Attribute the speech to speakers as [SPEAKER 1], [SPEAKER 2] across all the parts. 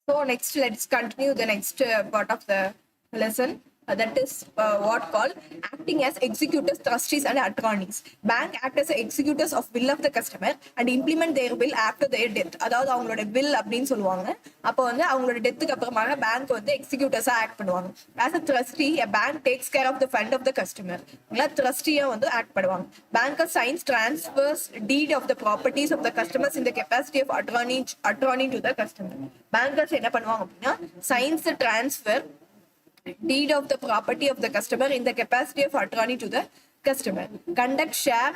[SPEAKER 1] So next, let's continue the next part of the lesson. That is what called acting as executors, trustees, and attorneys. Bank act as executors of will of the customer and implement their will after their death. அதாவது அவங்களோட will அப்படின்னு சொல்லுவாங்க. அப்போ வந்து அவங்களோட டெத்துக்கு அப்புறமாக bank வந்து எக்ஸிக்யூட்டர்ஸா act பண்ணுவாங்க. As a trustee, a bank takes care of the fund of the customer. ட்ரஸ்டியா வந்து ஆக்ட் பண்ணுவாங்க. Banker signs transfers deed of the properties of the customers in the capacity of attorney to the customer. Bankers என்ன பண்ணுவாங்க அப்படின்னா signs the transfer deed of the property of the customer in the capacity of attorney to the customer. Conduct share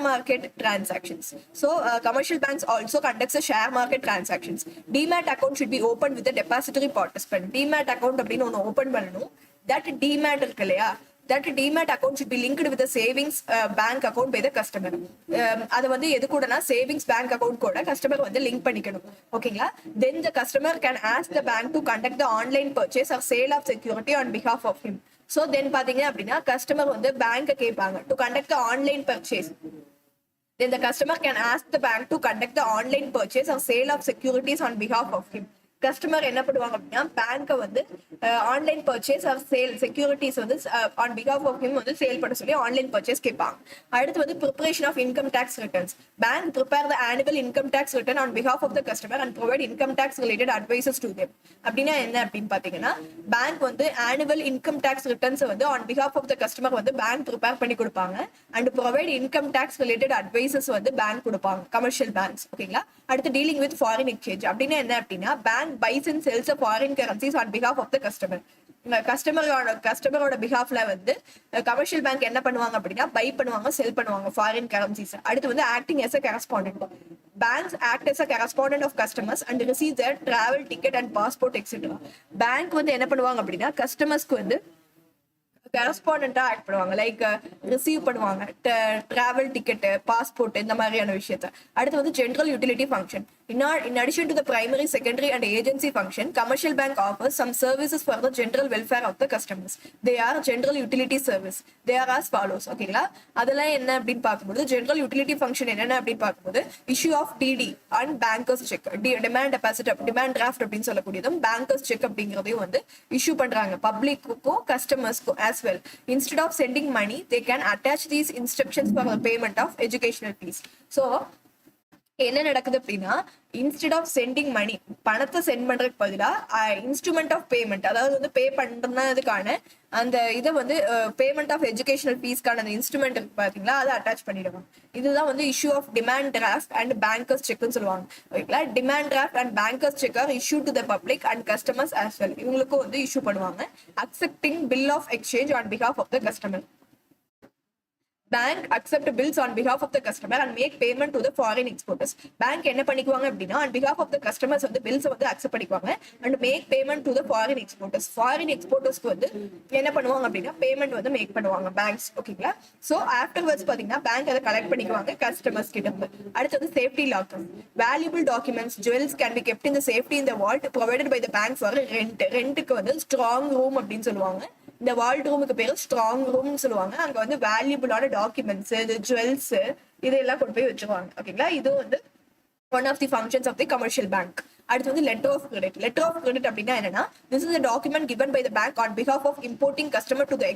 [SPEAKER 1] market transactions. So commercial banks also conducts a share market transactions. Demat account should be opened with the depository participant. Demat account அப்படின்னு ஒன்று open பண்ணணும். That demat இருக்கு இல்லையா, that demat account should be linked with the savings bank account by the customer. அது வந்து எது கூடனா savings bank account கூட customer வந்து லிங்க் பண்ணிக்கணும். ஓகேங்களா? Then the customer can ask the bank to conduct the online purchase or sale of security on behalf of him. So then பாத்தீங்க அப்படின்னா customer வந்து பேங்க் கேட்பாங்க to conduct the online purchase. Then the customer can ask the bank to conduct the online purchase or sale of securities on behalf of him. Customer என்ன பண்ணுவாங்க அப்படின்னா பேங்கை வந்து online purchase or sale securities வந்து on பிகாஃப் of him வந்து sale பண்ண சொல்லி ஆன்லைன் பர்ச்சேஸ் கேட்பாங்க. அடுத்து வந்து preparation of income tax returns. Bank prepare the annual income tax return on பிகாஃப் of the customer and provide income tax related advices to them. அப்படின்னா என்ன அப்படின்னு பாத்தீங்கன்னா பேங்க் வந்து ஆனுவல் இன்கம் டேக்ஸ் ரிட்டர்ன்ஸ் வந்து ஆன் பிகாஃப் ஆஃப் த கஸ்டமர் வந்து bank prepare பண்ணி கொடுப்பாங்க and provide income tax related advices வந்து பேங்க் கொடுப்பாங்க, கமர்ஷியல் பேங்க்ஸ். ஓகேங்களா? அடுத்து டீலிங் வித் ஃபாரின் எக்ஸ்சேஞ்ச். அப்படின்னா என்ன அப்படின்னா bank buys and sells a foreign currencies on behalf of the customer. கஸ்டமரோட பிஹாஃப்ல வந்து கமர்ஷியல் பேங்க் என்ன பண்ணுவாங்க அப்படின்னா பை பண்ணுவாங்க, செல் பண்ணுவாங்க ஃபாரின் கரன்சிஸ். அடுத்து வந்து acting as a correspondent. Banks act as a correspondent of customers and receive their travel ticket and passport etc. Bank வந்து என்ன பண்ணுவாங்க அப்படின்னா கஸ்டமர்ஸ்க்கு வந்து கரஸ்பாண்டா ஆக்ட் பண்ணுவாங்க, லைக் ரிசீவ் பண்ணுவாங்க டிராவல் டிக்கெட், பாஸ்போர்ட், இந்த மாதிரியான விஷயத்த. அடுத்து வந்து general utility function. In addition to the primary, secondary and agency function, commercial bank offers some services for the general welfare of the customers. They are general utility service. They are as follows. ஓகேங்களா? அதெல்லாம் என்ன அப்படின்னு பார்க்கும்போது general utility function என்னென்ன அப்படின்னு பார்க்கும்போது issue of DD and bankers cheque, demand deposit, demand draft அப்படின்னு சொல்லக்கூடியதும் பேங்கர்ஸ் செக் அப்படிங்கிறதையும் வந்து இஷ்யூ பண்றாங்க பப்ளிக்குக்கும் கஸ்டமர்ஸ்க்கும் as well. Instead of sending money, they can attach these instructions for the payment of educational fees. So என்ன நடக்குது அப்படின்னா instead of sending மணி, பணத்தை send பண்றதுக்கு பதிலாக இன்ஸ்ட்ருமெண்ட் ஆஃப் பேமெண்ட், அதாவது வந்து பே பண்றதுக்கான அந்த இதை வந்து பேமெண்ட் ஆஃப் எஜுகேஷனல் ஃபீஸ்க்கான அந்த இன்ஸ்ட்ருமெண்ட் இருக்கு பாத்தீங்களா, அதை அட்டாச் பண்ணிடுவாங்க. இதுதான் வந்து issue of demand draft and bankers செக்னு சொல்லுவாங்க. ஓகேங்களா? Demand draft and bankers cheque are issue to the public and customers as well. இவங்களுக்கும் வந்து இஷ்யூ பண்ணுவாங்க. Accepting bill of exchange on behalf of the customer. Bank accept bills on behalf of the customer and make payment to the foreign exporters. Bank என்ன பண்ணிக்குவாங்க அப்படின்னா on behalf of the customers வந்து bills வந்து accept பண்ணிக்குவாங்க and make payment to the foreign exporters. Foreign exportersக்கு வந்து என்ன பண்ணுவாங்க அப்படின்னா பேமெண்ட் வந்து மேக் பண்ணுவாங்க பேங்க்ஸ். ஓகேங்களா? ஸோ ஆஃப்டர்வர்ட்ஸ் பார்த்தீங்கன்னா பேங்க் அதை கலெக்ட் பண்ணிக்குவாங்க கஸ்டமர்ஸ் கிட்ட இருந்து. அடுத்து வந்து safety locker. Valuable documents, jewels can be kept in the safety in the vault provided by the bank for rent. ரெண்ட்டுக்கு வந்து ஸ்ட்ராங் ரூம் அப்படின்னு சொல்லுவாங்க. இந்த வால்ட் ரூமுக்கு பேரு ஸ்ட்ராங் ரூம்னு சொல்லுவாங்க. அங்க வந்து வேல்யூபிளான டாக்குமெண்ட்ஸ், ஜுவல்ஸ் இதெல்லாம் கொண்டு போய் வச்சுருவாங்க. ஓகேங்களா? இது வந்து one of the functions of the commercial bank. அடுத்து வந்து letter of credit. Letter of credit அப்படின்னா என்னன்னா this is a document given by the bank on behalf of importing customer to the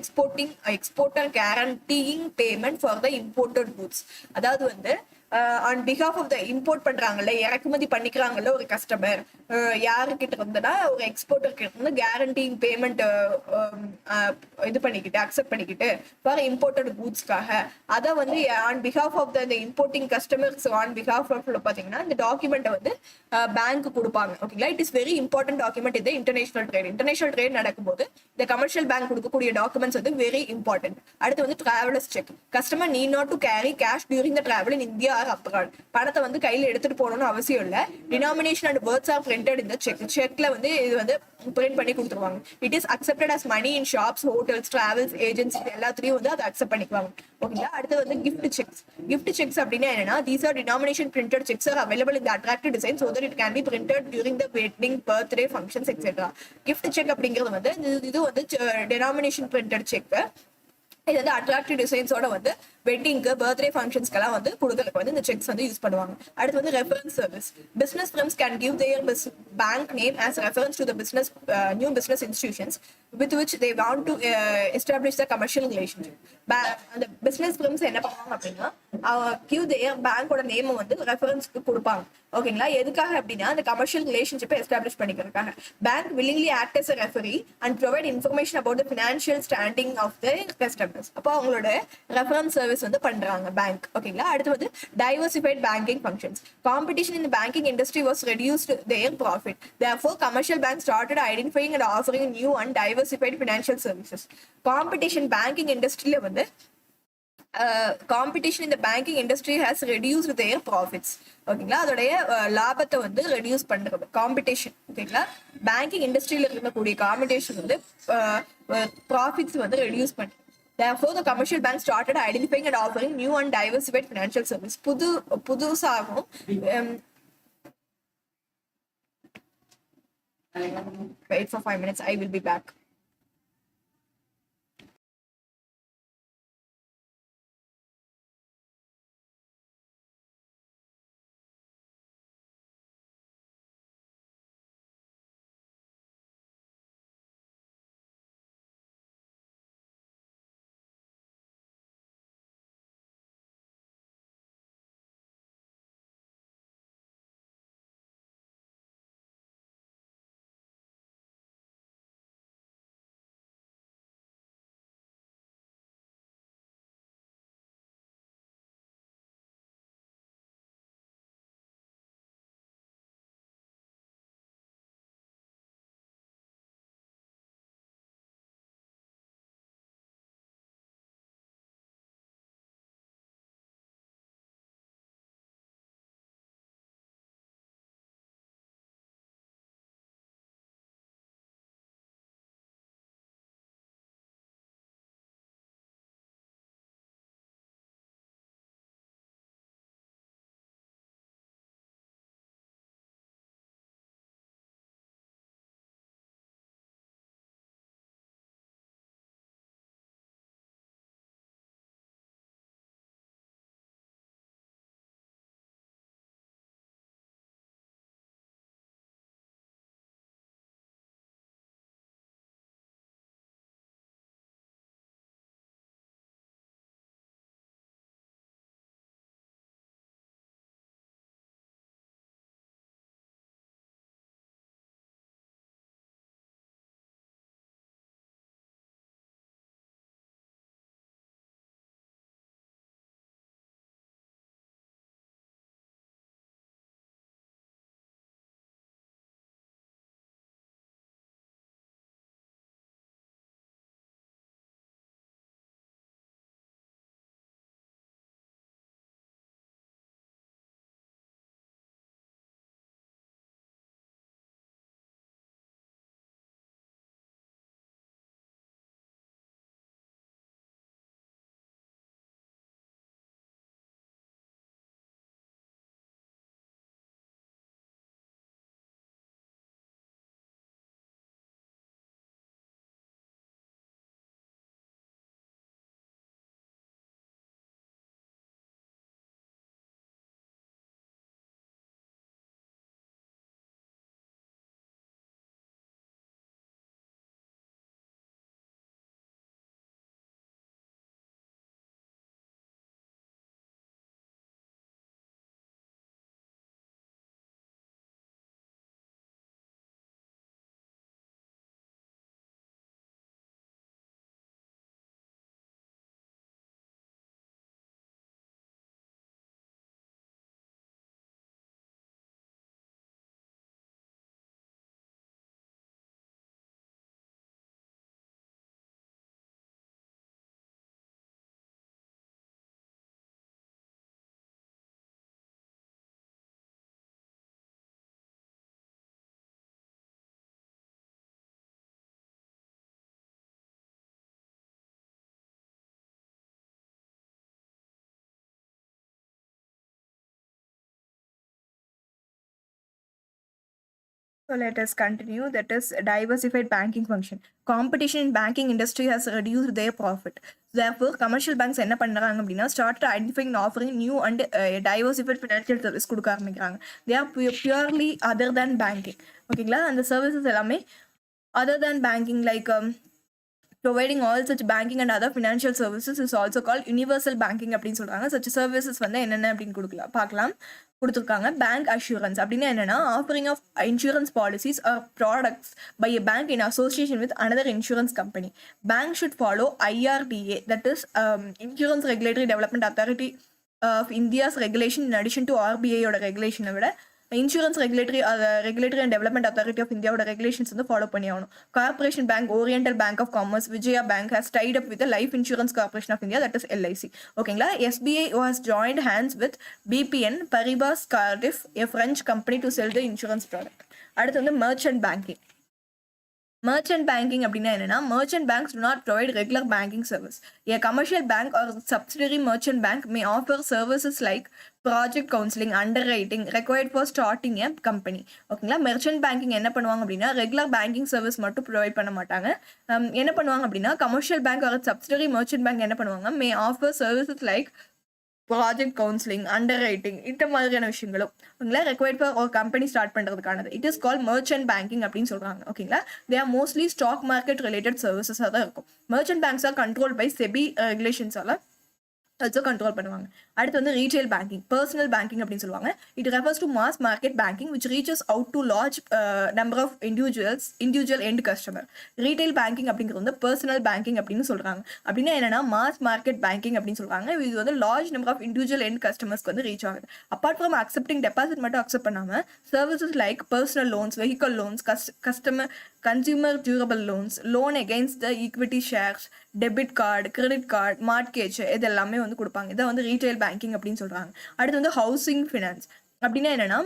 [SPEAKER 1] exporter guaranteeing payment for the imported goods. அதாவது வந்து on behalf of the import பண்றாங்கல்ல, இறக்குமதி பண்ணிக்கிறாங்கல்ல ஒரு customer, யாருக்கிட்ட இருந்தனா ஒரு எக்ஸ்போர்ட்டர் கிட்ட இருந்து கேரண்டிங் பேமெண்ட் இது பண்ணிக்கிட்டு அக்செப்ட் பண்ணிக்கிட்டு ஃபார் இம்போர்ட்டட் கூட்ஸ்க்காக அதை வந்து on behalf of the importing customers on behalf of பாத்தீங்கன்னா இந்த டாக்குமெண்ட்டை வந்து பேங்க் கொடுப்பாங்க. ஓகேங்களா? It is very important document இந்த இன்டர்நேஷனல் ட்ரேட். இன்டர்நேஷனல் ட்ரேட் நடக்கும்போது இந்த கமர்ஷியல் பேங்க் கொடுக்கக்கூடிய டாக்குமெண்ட்ஸ் வந்து வெரி இம்பார்ட்டன்ட். அடுத்து வந்து travellers cheque. Customer need not to carry cash during the travel in India abroad. பணத்தை வந்து கையில எடுத்துட்டு போகணும்னு அவசியம் இல்ல. Denomination and words are printed இந்த செக்ல வந்து இது வந்து பிரிண்ட் பண்ணி கொடுத்துருவாங்க. It is accepted as money in shops, hotels, travels agency எல்லாத்துலயும் வந்து அதை அக்செப்ட் பண்ணிக்குவாங்க. ஓகேங்களா? அடுத்து வந்து கிஃப்ட் செக்ஸ். கிஃப்ட் செக்ஸ் அப்படின்னா என்னன்னா these are denomination printed sex are available in the attractive design so that it can be printed during the wedding, birthday functions etc. gift check அப்படிங்கிறது வந்து இது வந்து denomination printed check. இது வந்து attractive டிசைன்ஸோட வந்து வெட்டிங்க்கு birthday ஃபங்க்ஷன்ஸ்க்கெல்லாம் வந்து கொடுக்கறதுக்கு வந்து இந்த செக்ஸ் வந்து யூஸ் பண்ணுவாங்க. அடுத்து வந்து reference service. Business firms can give their bank name as reference to the new business institutions with which they want to establish the commercial relationship. அந்த பிசினஸ் firms என்ன பண்ணுவாங்க அப்படின்னா give their பேங்கோட name வந்து ரெஃபரன்ஸ்க்கு கொடுப்பாங்க. ஓகேங்களா? எதுக்காக அப்படின்னா அந்த கமர்ஷியல் ரிலேஷன்ஷிப்பை எஸ்டாப்ளிஷ் பண்ணிக்கிறதுக்காக. Bank willingly act as a referee and provide information about the financial standing of the customers. அப்போ அவங்களோட ரெஃபரன்ஸ் சர்வீஸ் வந்து பண்றாங்க பேங்க். ஓகேங்களா? அடுத்து வந்து diversified banking functions. Competition in the banking industry was reduced their profit. Therefore, commercial banks started identifying and offering new and diversified financial services. Competition banking industry வந்து competition in the banking industry has reduced their profits. ஓகேங்களா? அதோடைய லாபத்தை வந்து reduce பண்றது competition. ஓகேங்களா? Banking இண்டஸ்ட்ரியில இருக்கக்கூடிய competition வந்து ப்ராஃபிட்ஸ் வந்து ரெடியூஸ் பண்ணி. Therefore, the commercial banks started identifying and offering new and diversified financial service. புதுசாகவும் wait for 5 minutes. I will be back. So let us continue. That is diversified banking function. Competition in banking industry has reduced their profit. Therefore, commercial banks என்ன பண்றாங்க அப்படின்னா started identifying and offering new and diversified financial service கொடுக்க ஆரம்பிக்கிறாங்க. They are purely other than banking. ஓகேங்களா, அந்த services எல்லாமே other than banking like providing all such banking and other financial services is also called universal banking அப்படின்னு சொல்றாங்க. such services வந்து என்னென்ன அப்படின்னு பார்க்கலாம் கொடுத்துருக்காங்க. பேங்க் அஷூரன்ஸ் அப்படின்னா என்னன்னா offering of insurance policies or products by a bank in association with another insurance company. Bank should follow IRDA, that is insurance regulatory development authority of India's regulation in addition to RBI யோட ரெகுலேஷனை விட insurance regulatory and development authority of இந்தியாவோட regulations வந்து follow பண்ணி ஆகணும். Corporation bank, oriental bank of commerce, Vijaya bank has tied up with life insurance corporation of India, that is LIC. ஓகேங்களா, SBI has joint hands with BPN Paribas Cardiff, a French company to sell the insurance product. அடுத்து வந்து merchant banking. Merchant banking அப்படின்னா என்னன்னா merchant banks do not provide regular banking service. A commercial bank or subsidiary merchant bank may offer services like project counseling, underwriting required for starting a company. ஓகேங்களா, merchant banking என்ன பண்ணுவாங்க அப்படின்னா regular banking service மட்டும் provide பண்ண மாட்டாங்க. என்ன பண்ணுவாங்க அப்படின்னா கமர்ஷியல் பேங்க் ஒரு சப்சிடரி மெர்ச்சன்ட் பேங்க் என்ன பண்ணுவாங்க may offer services like project counselling, underwriting, இந்த மாதிரியான விஷயங்களும் ஓகேங்களா ரெக்வயர்ட் ஃபார் ஒரு கம்பெனி ஸ்டார்ட் பண்ணுறதுக்கானது. It is call merchant banking அப்படின்னு சொல்கிறாங்க. ஓகேங்களா, they are mostly stock market related சர்வீசஸாக தான் இருக்கும். Merchant banks are control by SEBI ரெகுலேஷன்ஸால also கண்ட்ரோல் பண்ணுவாங்க. அடுத்து வந்து ரீட்டைல் பேங்கிங், பர்சனல் பேங்கிங் அப்படின்னு சொல்லுவாங்க. It refers to mass market banking which reaches out to large number of individual end customer. Retail banking அப்படிங்கிறது வந்து பர்சனல் பேங்கிங் அப்படின்னு சொல்றாங்க. அப்படின்னா என்னன்னா மாஸ் மார்க்கெட் பேங்கிங் அப்படின்னு சொல்றாங்க. இது வந்து large number of individual end கஸ்டமர்ஸ்க்கு வந்து ரீச் ஆகுது. அப்பார்ட் ஃப்ரம் அக்செப்டிங் டெபாசிட் மட்டும் அக்செப்ட் பண்ணாம services like personal loans, vehicle loans, consumer durable loans, loan against the equity shares, debit card, credit card, mortgage, இது எல்லாமே வந்து கொடுப்பாங்க. இதை வந்து ரீட்டைல் பேங்கிங் அப்படின்னு சொல்றாங்க. அடுத்து வந்து ஹவுசிங் ஃபினான்ஸ் அப்படின்னா என்னன்னா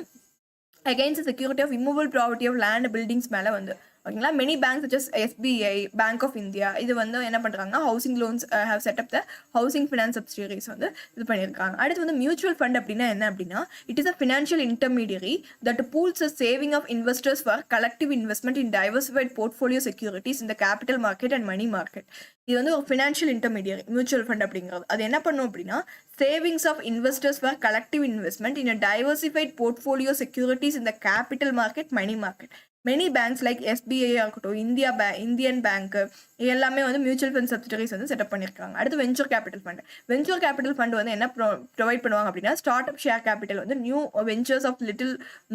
[SPEAKER 1] against security of immovable property of land buildings மேலே வந்து ஓகேங்களா many banks such as SBI, bank of India இது வந்து என்ன பண்ணுறாங்கன்னா housing loans have set up the housing finance subsidiaries வந்து இது பண்ணியிருக்காங்க. அடுத்து வந்து மியூச்சுவல் ஃபண்ட் அப்படின்னா என்ன அப்படின்னா it is a financial intermediary that pools a saving of investors for collective investment in diversified portfolio securities இந்த capital market and money market. இது வந்து ஒரு ஃபினான்ஷியல் இன்டர்மீடியரி மியூச்சுவல் ஃபண்ட் அப்படிங்கிறது. அது என்ன பண்ணும் அப்படின்னா savings of investors for collective investment in a diversified portfolio securities இந்த capital market, money market. Many banks like SBI இருக்கட்டும், இந்தியன் பேங்க் எல்லாமே வந்து மியூச்சுவல் ஃபண்ட் சப்சிடரிஸ் வந்து செட்டப் பண்ணியிருக்காங்க. அடுத்து venture capital fund. Venture capital fund வந்து என்ன provide பண்ணுவாங்க அப்படின்னா ஸ்டார்ட் அப் ஷேர் கேபிட்டல் வந்து new ventures of little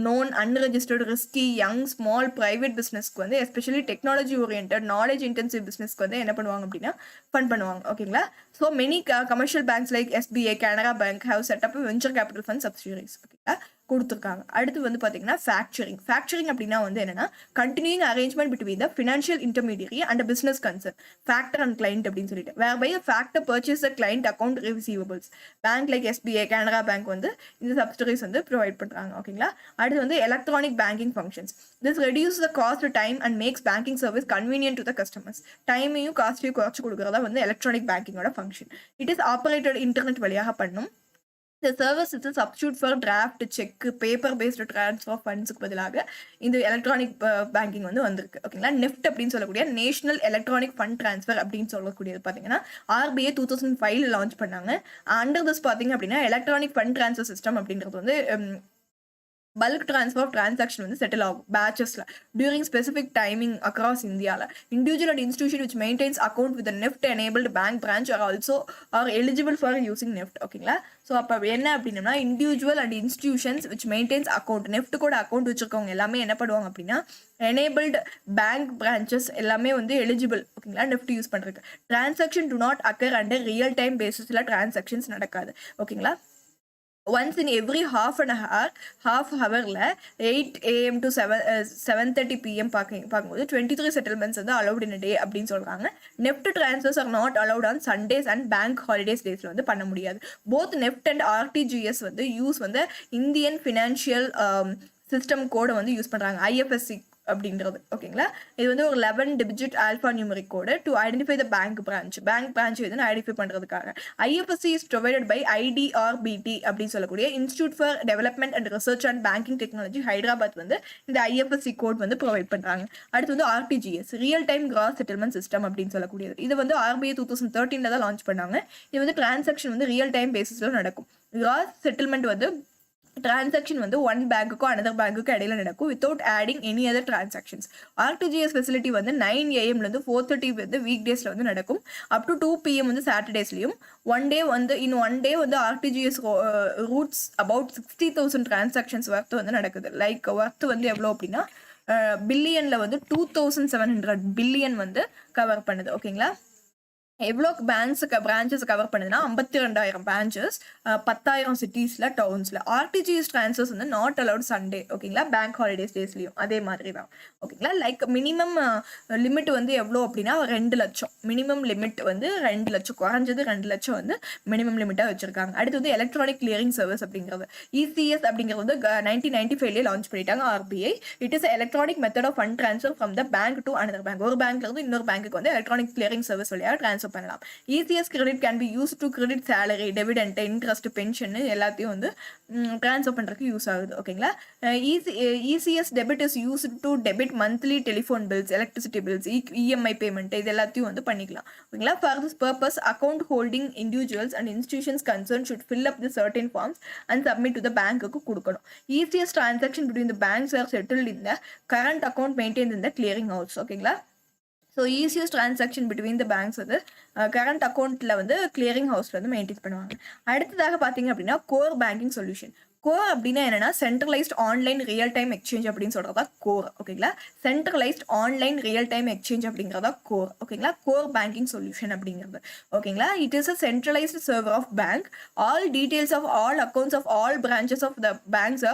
[SPEAKER 1] known unregistered risky young small private பிஸ்னஸ்க்கு வந்து especially technology orient knowledge intensive பிஸ்னஸ்க்கு வந்து என்ன பண்ணுவாங்க அப்படின்னா ஃபண்ட் பண்ணுவாங்க. ஓகேங்களா, so many commercial banks like SBI, Canara bank have set up venture capital fund subsidiaries. ஓகேங்களா, கொடுத்துருக்காங்க. அடுத்து வந்து பார்த்தீங்கன்னா ஃபேக்சரிங் அப்படின்னா வந்து என்னன்னா continuing arrangement between the financial intermediary and business concern factor and client அப்படின்னு சொல்லிட்டு where by factor purchase the client account receivables. Bank like SBI, Canara bank வந்து இந்த சப்சிடரிஸ் வந்து ப்ரொவைட் பண்ணுறாங்க. ஓகேங்களா, அடுத்து வந்து electronic banking functions. This reduce the cost time and makes banking service convenient to the customers. டைமையும் காஸ்ட்டையும் குறைச்சி கொடுக்குறதா வந்து எலக்ட்ரானிக் பேங்கிங்கோட function. It is operated internet வழியாக பண்ணும். The service is a substitute for draft, check, paper-based transfer of funds பதிலாக இந்த எலக்ட்ரானிக் பேங்கிங் வந்து வந்திருக்கு. ஓகேங்களா, நெஃப்ட் அப்படின்னு சொல்லக்கூடிய நேஷனல் எலக்ட்ரானிக் ஃபண்ட் ட்ரான்ஸ்ஃபர் அப்படின்னு சொல்லக்கூடியது பார்த்தீங்கன்னா RBI 2005 லான்ச் பண்ணாங்க. அண்டர் திஸ் பார்த்தீங்க அப்படின்னா எலக்ட்ரானிக் ஃபண்ட் ட்ரான்ஸ்ஃபர் சிஸ்டம் அப்படின்றது வந்து பல்க் ட்ரான்ஸ்ஃபர் ஆஃப் டிரான்சாக்ஷன் வந்து செட்டில் ஆகும் பேச்சஸில் டியூரிங் ஸ்பெசிஃபிக் டைமிங் அக்ராஸ் இந்தியாவில். Individual and institution which maintenance account with NEFT enabled bank branch are also are eligible for using NEFT. ஓகேங்களா, so அப்போ என்ன அப்படின்னா individual and institutions which maintenance account NEFT கூட account வச்சிருக்கவங்க எல்லாமே என்ன பண்ணுவாங்க அப்படின்னா எனேபிள்டு பேங்க் பிரான்ச்சஸ் எல்லாமே வந்து எலிஜிபிள். ஓகேங்களா, நெஃப்ட் யூஸ் பண்ணுறதுக்கு. Transaction to not occur under real time பேசிஸில் டிரான்சாக்ஷன்ஸ் நடக்காது. ஓகேங்களா, once in every half hourல 8 AM to 7:30 PM பார்க்கும்போது 23 செட்டில்மெண்ட்ஸ் வந்து அலௌட் இன் டே அப்படின்னு சொல்றாங்க. NEFT transfers are not allowed on Sundays and bank holidays டேஸ்ல வந்து பண்ண முடியாது. போத் நெஃப்ட் அண்ட் RTGS வந்து யூஸ் வந்து இந்தியன் ஃபினான்ஷியல் சிஸ்டம் கோடை வந்து யூஸ் பண்ணுறாங்க. IFSC அப்படின்றது. ஓகேங்களா, இது வந்து ஒரு 11 digit alphanumeric code to identify the bank branch வந்து ஐடென்டிஃபை பண்றதுக்காக. IFSC is provided by IDRBT அப்படின்னு சொல்லக்கூடிய institute for development and research and banking technology Hyderabad வந்து இந்த IFSC கோட் வந்து ப்ரொவைட் பண்றாங்க. அடுத்து வந்து RTGS real time cross settlement system அப்படின்னு சொல்லக்கூடியது. இது வந்து RBI 2013 தான் லான்ச் பண்ணாங்க. இது வந்து டிரான்சாக்ஷன் வந்து ரியல் டைம் பேசிஸ்ல நடக்கும். கிராஸ் செட்டில்மெண்ட் வந்து transaction வந்து one பேங்க்குக்கும் another பேங்க்குக்கும் இடையில நடக்கும் without adding any other transactions. RTGS facility வந்து 9 AM ல இருந்து 4:30 வந்து வீக் டேஸ்ல வந்து நடக்கும். up to 2 PM வந்து சாட்டர்டேஸ்லயும். one day வந்து RTGS routes about 60,000 transactions worth வந்து நடக்குது. லைக் worth வந்து எவ்வளோ அப்படின்னா பில்லியன்ல வந்து 2700 பில்லியன் வந்து கவர் பண்ணுது. ஓகேங்களா, எவ்வளோ பிரான்ச்சஸ் கவர் பண்ணுதுன்னா 52,000 பிரான்ச்சஸ் 10,000 சிட்டிஸ்ல டவுன்ஸ்ல. RTGS ட்ரான்ஸ்ஃபர்ஸ் வந்து நாட் அலவுட் சண்டே. ஓகேங்களா, பேங்க் ஹாலிடேஸ் டேஸ்லயும் அதே மாதிரி தான். ஓகேங்களா, லைக் மினிமம் லிமிட் வந்து எவ்வளோ அப்படின்னா 2 லட்சம். மினிமம் லிமிட் வந்து 2 லட்சம், குறைஞ்சது 2 லட்சம் வந்து மினிமம் லிமிட்டாக வச்சிருக்காங்க. அடுத்து வந்து எலக்ட்ரானிக் கிளியரிங் சர்வீஸ் அப்படிங்கிறது ECS அப்படிங்கிறது வந்து 1995 லான்ச் பண்ணிட்டாங்க RBI. It is electronic method of fund transfer from the bank to another bank. ஒரு பேங்க்ல இருந்து இன்னொரு பேங்க்கு வந்து எலக்ட்ரானிக் கிளியரிங் சர்வீஸ் வழியாக ட்ரான்ஸ்ஃபர் பண்ணலாம். ECS credit can be used to credit salary, dividend, interest, pension எல்லாத்தையும் வந்து ட்ரான்ஸ்ஃபர் பண்றதுக்கு யூஸ் ஆகுது. ஓகேங்களா, ECS debit is used to debit monthly telephone bills, electricity bills, EMI payment இது எல்லாத்தையும் வந்து பண்ணிக்கலாம். ஓகேங்களா, for this purpose account holding individuals and institutions concerned should fill up the certain forms and submit to the bank க்கு கொடுக்கணும். ECS transaction between the banks are settled in the current account maintained in the clearing house. ஓகேங்களா, so ECS transaction between the banks வந்து current அக்கௌண்ட்டில் வந்து clearing ஹவுஸில் வந்து maintain பண்ணுவாங்க. அடுத்ததாக பார்த்தீங்க அப்படின்னா கோர் பேங்கிங் சொல்யூஷன். கோர் அப்படின்னா என்னன்னா centralised online real time exchange அப்படின்னு சொல்றதா கோர். ஓகேங்களா, centralised online real time exchange அப்படிங்கிறதா கோர். ஓகேங்களா, கோர் பேங்கிங் சொல்யூஷன் அப்படிங்கிறது. ஓகேங்களா, it is a centralised server of bank. All details of all accounts of all branches of the banks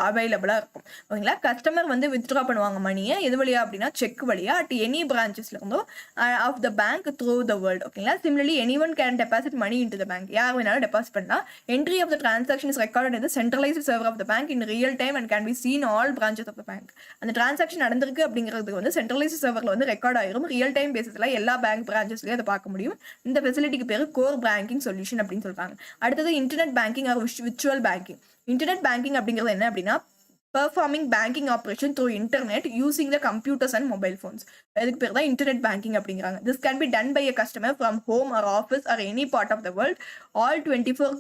[SPEAKER 1] அவைலபிளா இருக்கும். ஓகேங்களா, கஸ்டமர் வந்து வித்ட்ரா பண்ணுவாங்க மணியை எது வழியா அப்படின்னா செக் வழியா அட் எனி பிரான்ச்சஸ்ல இருந்தோ of the bank through the world. ஓகேங்களா, similarly anyone can deposit money into the bank. யார் வேணாலும் டெபாசிட் பண்ணலாம். Entry of the transaction is recorded in the centralized server of the bank in real time and can be seen all branches of the bank. அந்த transaction நடந்திருக்கு அப்படிங்கிறதுக்கு வந்து centralised சர்வர்ல வந்து record ஆயிரும். Real time பேசிஸ்ல எல்லா bank பிரான்ச்சஸ்லயும் அதை பார்க்க முடியும். இந்த ஃபெசிலிட்டிக்கு பேரு கோர் பேங்கிங் சொல்யூஷன் அப்படின்னு சொல்றாங்க. அடுத்தது internet banking R virtual banking. Internet banking அப்படிங்கிறது என்ன அப்படின்னா performing banking operation through internet using the computers and mobile phones. இதுக்கு பேர் தான் இன்டர்நெட் பேங்கிங் அப்படிங்கிறாங்க. This can be done by a customer from home or office or any part of the world all 24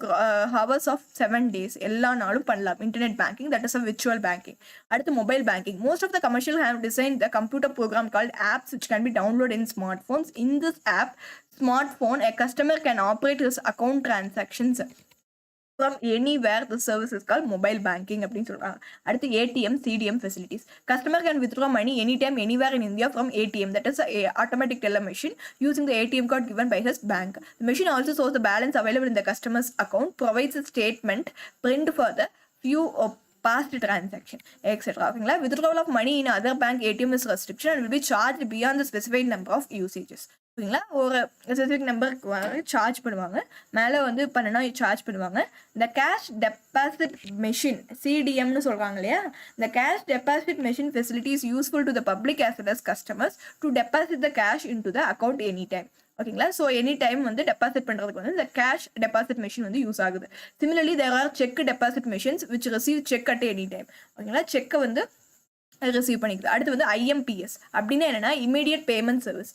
[SPEAKER 1] hours of 7 days. எல்லா நாளும் பண்ணலாம் internet banking. That is a virtual banking. அடுத்து mobile banking. Most of the commercial have designed the computer program called apps which can be downloaded in smartphones. In this app smartphone a customer can operate his account transactions from anywhere. The service is called mobile banking அப்படின்னு சொல்றாங்க. அடுத்து ATM CDM facilities. Customer can withdraw money anytime anywhere in India from ATM. That is a automatic teller machine using the ATM card given by his bank. The machine also shows the balance available in the customer's account, provides a statement print for the few past transaction, etc. ஓகேங்களா, withdrawal of money in other bank ATM is restriction and will be charged beyond the specified number of usages. ஓகேங்களா, ஒரு specific நம்பருக்கு charge பண்ணுவாங்க, மேலே வந்து பண்ணனா charge பண்ணுவாங்க. இந்த கேஷ் டெபாசிட் மெஷின் CDMனு சொல்கிறாங்க இல்லையா, இந்த cash deposit machine facility is useful to the public as well as customers to deposit the cash into the account any time. ஓகேங்களா, ஸோ எனி டைம் வந்து டெபாசிட் பண்ணுறதுக்கு வந்து இந்த கேஷ் டெபாசிட் மெஷின் வந்து use ஆகுது. Similarly there are cheque deposit machines which receive cheque at any time. ஓகேங்களா, செக்கை வந்து ரிசீவ் பண்ணிக்குது. அடுத்து வந்து IMPS அப்படின்னா என்னன்னா இமீடியட் பேமெண்ட் சர்வீஸ்.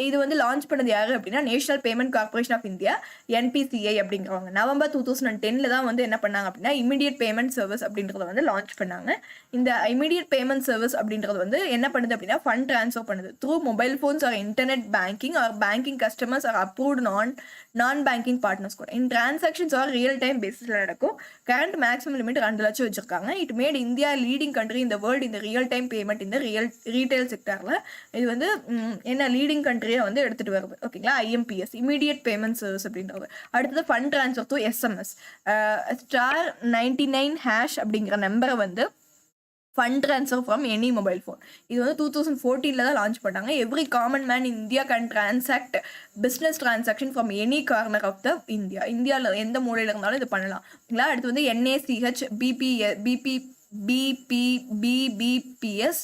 [SPEAKER 1] இது வந்து லான்ச் பண்ணது யாரு அப்படின்னா national payment corporation of India NPCI அப்படிங்கிறவங்க. நவம்பர் 2010 தான் வந்து என்ன பண்ணாங்க அப்படின்னா இமீடியட் பேமெண்ட் சர்வீஸ் அப்படின்றத வந்து லான்ச் பண்ணாங்க. இந்த இமீடியட் பேமெண்ட் சர்வீஸ் அப்படின்றது வந்து என்ன பண்ணுது அப்படின்னா ஃபண்ட் ட்ரான்ஸ்ஃபர் பண்ணுது through mobile phones or internet banking or banking customers or approved non banking partners கூட. In transactions are real time பேசிஸ்ல நடக்கும். கரண்ட் மேக்ஸிமம் லிமிட் 2 லட்சம் வச்சிருக்காங்க. It made India leading country இந்த வேர்ல்டு இந்த ரியல் டைம் பேமெண்ட் இந்த retail செக்டர்ல. இது வந்து என்ன லீடிங் கண்ட்ரியை வந்து எடுத்துட்டு வருது. ஓகேங்களா, IMPS இமீடியட் பேமெண்ட் சர்வீஸ் அப்படின்றது. அடுத்தது ஃபண்ட் ட்ரான்ஸ்ஃபர் த்ரூ SMS *99# அப்படிங்கிற நம்பரை வந்து fund transfer from any mobile phone. இது வந்து 2014 தான் லான்ச் பண்ணாங்க. Every common man in India can transact business transaction from any corner of the இந்தியாவில் எந்த மூலையில் இருந்தாலும் இது பண்ணலாம். ஓகேங்களா, அடுத்து வந்து NACH BBPS,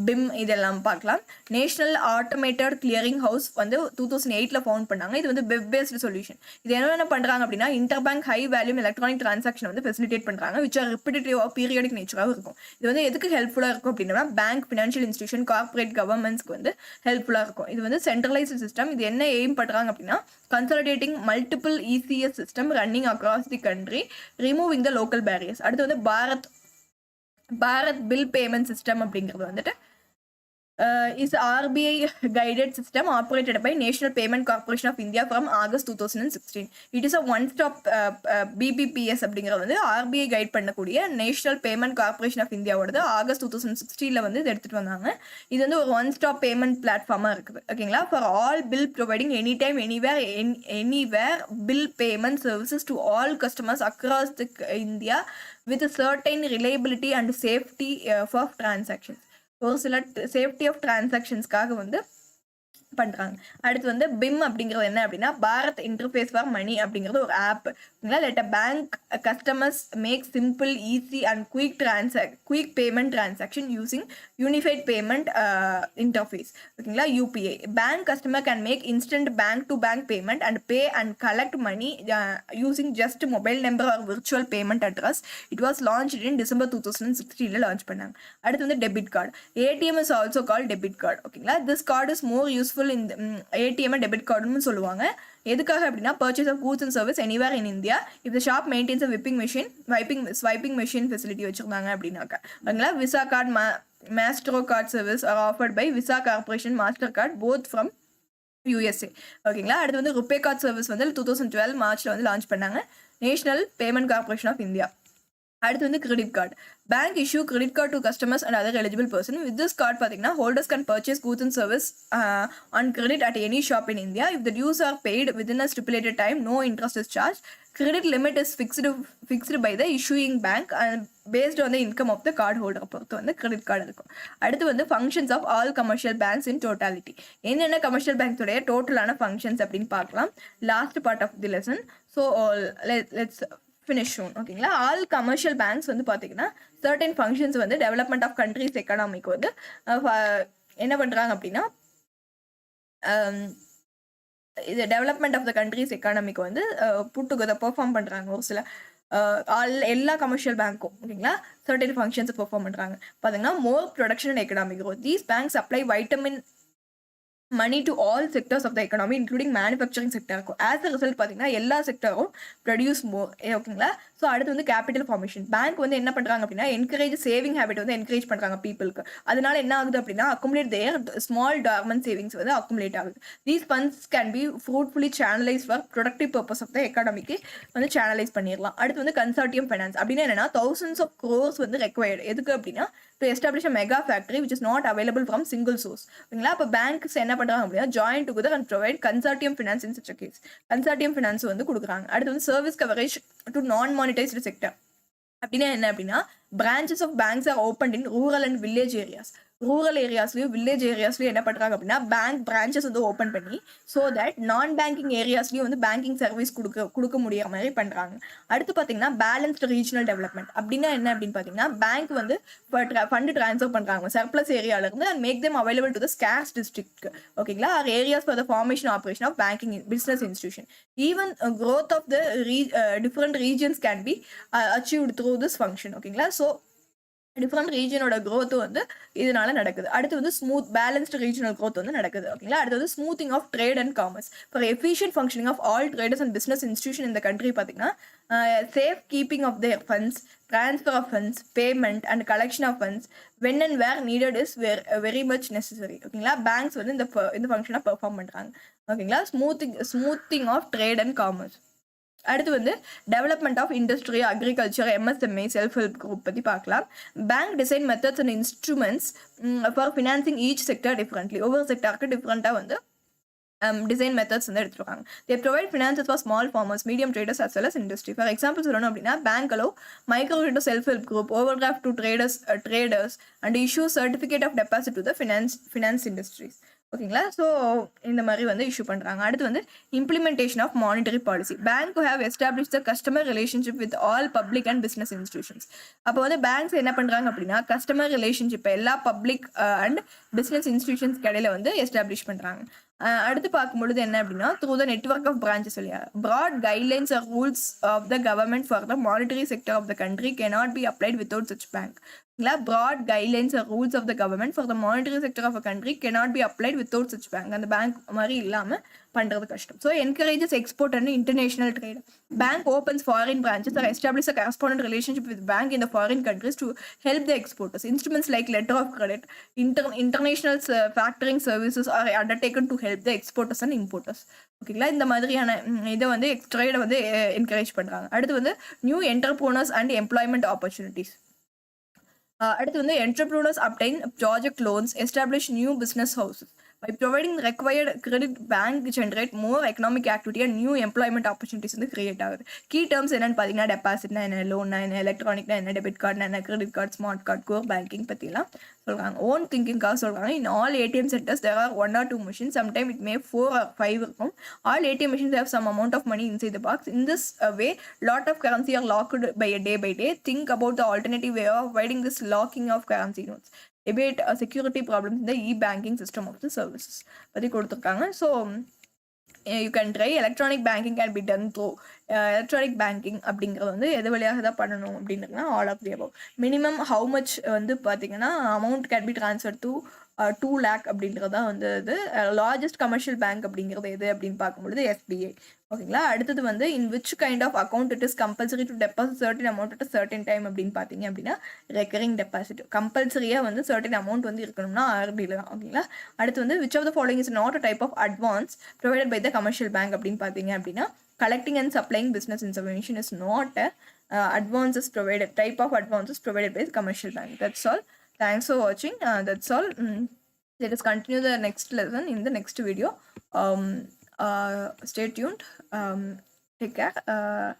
[SPEAKER 1] BIM இதெல்லாம் பார்க்கலாம். நேஷனல் ஆட்டோமேட்டட் கிளியரிங் ஹவுஸ் வந்து 2008 ஃபவுண்ட் பண்ணாங்க. இது வந்து வெப் பேஸ்டு சொல்யூஷன். இது என்ன பண்றாங்க அப்படின்னா இன்டர்பேங்க் ஹை வேல்யூம் எலக்ட்ரானிக் டிரான்சாக்ஷன் வந்து ஃபெசிலிட்டேட் பண்றாங்க, விச் ஆர் ரிப்பிட்டேட்டிவ் பீரியாடிக் நேச்சராகவும் இருக்கும். இது வந்து எதுக்கு ஹெல்ப்ஃபுல்லாக இருக்கும் அப்படின்னா பேங்க், ஃபினான்ஷியல் இன்ஸ்டியூஷன், கார்பரேட் கவர்மெண்ட்ஸ்க்கு வந்து ஹெல்ப்ஃபுல்லாக இருக்கும். இது வந்து சென்ட்ரலைஸ்டு சிஸ்டம். இது என்ன எய்ம் பண்றாங்க அப்படின்னா consolidating multiple ECS system running across the country, removing the local barriers. அடுத்து வந்து பாரத் பில் பேமெண்ட் சிஸ்டம் அப்படிங்கிறது வந்துட்டு is RBI guided system operated by National Payment Corporation of India from August 2016. It is a one-stop BPPS அப்படிங்கிறது வந்து RBI guide பண்ணக்கூடிய national payment corporation of இந்தியாவோடது August 2016 வந்து இது எடுத்துட்டு வந்தாங்க. இது வந்து ஒரு ஒன் ஸ்டாப் பேமெண்ட் பிளாட்ஃபார்மாக இருக்குது. ஓகேங்களா, for all bill providing any time anywhere bill payment services to all customers across the India with certain reliability and safety for transactions. ஒரு சில சேஃப்டி ஆஃப் டிரான்சாக்ஷன்ஸ்க்காக வந்து பண்ணுறாங்க. அடுத்து வந்து பிம் அப்படிங்கிறது என்ன அப்படின்னா பாரத் இன்டர்ஃபேஸ் ஃபார் மணி அப்படிங்கிறது ஒரு app. Let a bank customers make simple, easy and quick payment transaction using unified payment interface. ஓகேங்களா, UPI. Bank customer can make instant bank to bank payment and pay and collect money using just mobile number or virtual payment address. It was launch in December 2016 launch பண்ணாங்க. அடுத்து வந்து debit card. ATM is also call debit card. ஓகேங்களா, this card is more useful இந்த ATM debit கார்டுன்னு சொல்லுவாங்க. எதுக்காக அப்படின்னா purchase of goods and service anywhere in India if the shop maintains a swiping machine facility வச்சிருந்தாங்க அப்படின்னாக்கா. ஓகேங்களா, Visa card, Maestro card service are offered by Visa corporation, MasterCard both from USA. ஓகேங்களா, அடுத்து வந்து RuPay card service வந்து 2012 மார்ச்ல வந்து launch பண்ணாங்க, national payment corporation of India. அடுத்து வந்து credit card. Bank issue credit card to customers and other eligible person. With this card பார்த்தீங்கன்னா holders can purchase goods and service on credit at any shop in India. If the dues are paid within a stipulated time, no interest is charge. Credit limit is fixed by the issuing bank and based on the income of the card ஹோல்டரை பொறுத்து வந்து credit card இருக்கும். அடுத்து வந்து functions of all commercial banks in totality. என்னென்ன commercial பேங்க்ஸோடைய டோட்டலான functions அப்படின்னு பார்க்கலாம் last part of the lesson. So let's finish soon. ஓகேங்களா, ஆல் கமர்ஷியல் பேங்க்ஸ் வந்து பார்த்தீங்கன்னா சர்டன் ஃபங்க்ஷன்ஸ் வந்து டெவலப்மெண்ட் ஆஃப் கண்ட்ரிஸ் எக்கானமிக்கு வந்து என்ன பண்ணுறாங்க அப்படின்னா இது டெவலப்மெண்ட் ஆஃப் த கண்ட்ரிஸ் எக்கானமிக்கு வந்து புட் டுகெதர் பெர்ஃபார்ம் பண்ணுறாங்க. ஒரு சில எல்லா கமர்ஷியல் பேங்க்கும் ஓகேங்களா சர்டன் ஃபங்க்ஷன்ஸ் பெர்ஃபார்ம் பண்ணுறாங்க. பார்த்தீங்கன்னா more production and economic growth. These banks supply vitamin money to all sectors of the economy including manufacturing sector இருக்கும். as a result பார்த்தீங்கன்னா எல்லா செக்டரும் ப்ரொடியூஸ் மோர். ஓகேங்களா, ஸோ அடுத்து வந்து கேபிட்டல் ஃபார்மேஷன். பேங்க் வந்து என்ன பண்ணுறாங்க அப்படின்னா என்கரேஜ் சேவிங் ஹேபிட் வந்து என்கரேஜ் பண்ணுறாங்க பீப்புளுக்கு. அதனால என்ன ஆகுது அப்படின்னா accumulate their small dormant savings வந்து அக்குமுலேட் ஆகுது. These funds can be fruitfully channelise for productive purpose of the எக்கானமிக்கு வந்து சேனலைஸ் பண்ணிடலாம். அடுத்து வந்து கன்சார்டியம் ஃபைனான்ஸ் அப்படின்னா என்னன்னா thousands of crores வந்து ரெக்வயர்டு. எதுக்கு அப்படின்னா to establish a mega factory which is not available from single source. ஓகேங்களா, அப்போ பேங்க்ஸ் என்ன பண்ணுறாங்க அப்படின்னா join together and provide consortium finance in such case. Consortium finance வந்து கொடுக்குறாங்க. அடுத்து வந்து சர்வீஸ் கவரேஜ் டு நான் மானிட்டைஸ்டு செக்டர். அப்படின்னா என்ன அப்படின்னா branches of banks are open in rural and village areas. Rural ஏரியாஸ்லையும் வில்லேஜ் ஏரியாஸ்லையும் என்ன பண்ணுறாங்க அப்படின்னா பேங்க் பிரான்ச்சஸ் வந்து ஓப்பன் பண்ணி ஸோ தட் நான் பேங்கிங் ஏரியாஸ்லையும் வந்து பேங்கிங் சர்வீஸ் கொடுக்க முடியாத மாதிரி பண்ணுறாங்க. அடுத்து பார்த்தீங்கன்னா பேலன்ஸ்டு ரீஜனல் டெவலப்மெண்ட். அப்படின்னா என்ன அப்படின்னு பார்த்தீங்கன்னா பேங்க் வந்து ஃபண்டு ட்ரான்ஸ்ஃபர் பண்ணுறாங்க சர்ப்ளஸ் ஏரியாவிலேருந்து and make them available to the scarce district. ஓகேங்களா, are areas for the formation operation of banking business institution. Even growth of the different regions can be achieved through this function. ஓகேங்களா, so different ரீஜனோட growth வந்து இதனால நடக்குது. அடுத்து வந்து smooth balanced regional growth வந்து நடக்குது. ஓகேங்களா, அடுத்து வந்து smoothing of trade and commerce for efficient functioning of all traders and business institution இந்த கண்ட்ரி. பார்த்தீங்கன்னா safe keeping of their funds, transfer of funds, payment and collection of funds when and where needed is very much necessary. ஓகேங்களா, banks வந்து இந்த ஃபங்க்ஷனாக perform பண்ணுறாங்க. ஓகேங்களா, smoothing of trade and commerce. அடுத்து வந்து development of industry, agriculture, MSME, self help group பற்றி பார்க்கலாம். Bank design methods and instruments for financing each sector differently. ஒவ்வொரு செக்டருக்கு டிஃப்ரெண்ட்டாக வந்து டிசைன் மெத்தட்ஸ் வந்து எடுத்துருக்காங்க. They provide finances for small farmers, medium traders as well as industry. For example சொல்லணும் அப்படின்னா bank allow micro to self help group, overdraft to traders and issue certificate of deposit to the finance industries. ஓகேங்களா. So இந்த மாதிரி வந்து issue பண்ணுறாங்க. அடுத்து வந்து implementation of monetary policy. Bank have establish the customer relationship with all public and business institutions. அப்போ வந்து banks என்ன பண்ணுறாங்க அப்படின்னா கஸ்டமர் ரிலேஷன்ஷிப் எல்லா பப்ளிக் அண்ட் பிஸ்னஸ் இன்ஸ்டிடியூஷன்ஸ்க்கு இடையில வந்து எஸ்டாப்ளிஷ் பண்ணுறாங்க. அடுத்து பார்க்கும்பொழுது என்ன அப்படின்னா through the network of branches இல்லையா broad guidelines or rules of the government for the monetary sector of the country cannot be applied without such bank. Broad guidelines or rules of the government for the monetary sector of a country cannot be applied without such bank. And the bank மாதிரி இல்லாம பண்றது கஷ்டம். So encourages export and international trade. Bank opens foreign branches or establish a correspondent relationship with bank in the foreign countries to help the exporters. Instruments like letter of credit, international factoring services are undertaken to help the exporters and importers. ஓகேங்களா. இந்த மாதிரியான இதை வந்து ட்ரேடை வந்து encourage பண்றாங்க. அடுத்து வந்து new entrepreneurs and employment opportunities. அடுத்து வந்து entrepreneurs obtain project loans, establish new business houses. By providing the required credit, bank generate more economic activity and new employment opportunities வந்து கிரியேட் ஆகுது. கீ டேர்ம்ஸ் என்னன்னு பார்த்தீங்கன்னா டெபாசிட்னா என்ன, லோன்னா என்ன, எலக்ட்ரானிக்னா என்ன, டெபிட் கார்டுனா என்ன, credit card, smart card, core banking பற்றிலாம் சொல்கிறாங்க. ஓன் திங்கிங்காக சொல்கிறாங்க. In all ATM centres there are 1 or 2 machines. Sometimes it may 4 or 5 இருக்கும். All ATM machines have some amount of money inside the box. In this way, lot of currency are locked by day. Think about the alternative way of avoiding this locking of currency notes. Debate security problems in the e-banking system of the services பற்றி கொடுத்துருக்காங்க. So you can try electronic banking can be done through electronic banking அப்படிங்கிறது வந்து எது வழியாக தான் பண்ணணும் அப்படின்னா all of the above. Minimum how much வந்து பார்த்தீங்கன்னா amount can be transfer to 2 lakh அப்படின்றதா வந்து இது லார்ஜஸ்ட் கமர்ஷியல் பேங்க் அப்படிங்கிறது எது அப்படின்னு பார்க்கும்பொழுது எஸ்பிஐ. ஓகேங்களா. அடுத்தது வந்து in which kind of account it is compulsory to deposit certain amount at certain time அப்படின்னு பார்த்தீங்க அப்படின்னா ரெக்கரிங் டெபாசிட். கம்பல்சரியாக வந்து சர்டன் அமௌண்ட் வந்து இருக்கணும்னா ஆர்டியில் தான். ஓகேங்களா. அடுத்து வந்து which of the following is not a type of advance provided by the commercial bank அப்படின்னு பார்த்தீங்க அப்படின்னா collecting and supplying business information is not a advances provided type of advances provided by the commercial bank. That's all. Thanks for watching. That's all. Let us continue the next lesson in the next video. Stay tuned. Take care.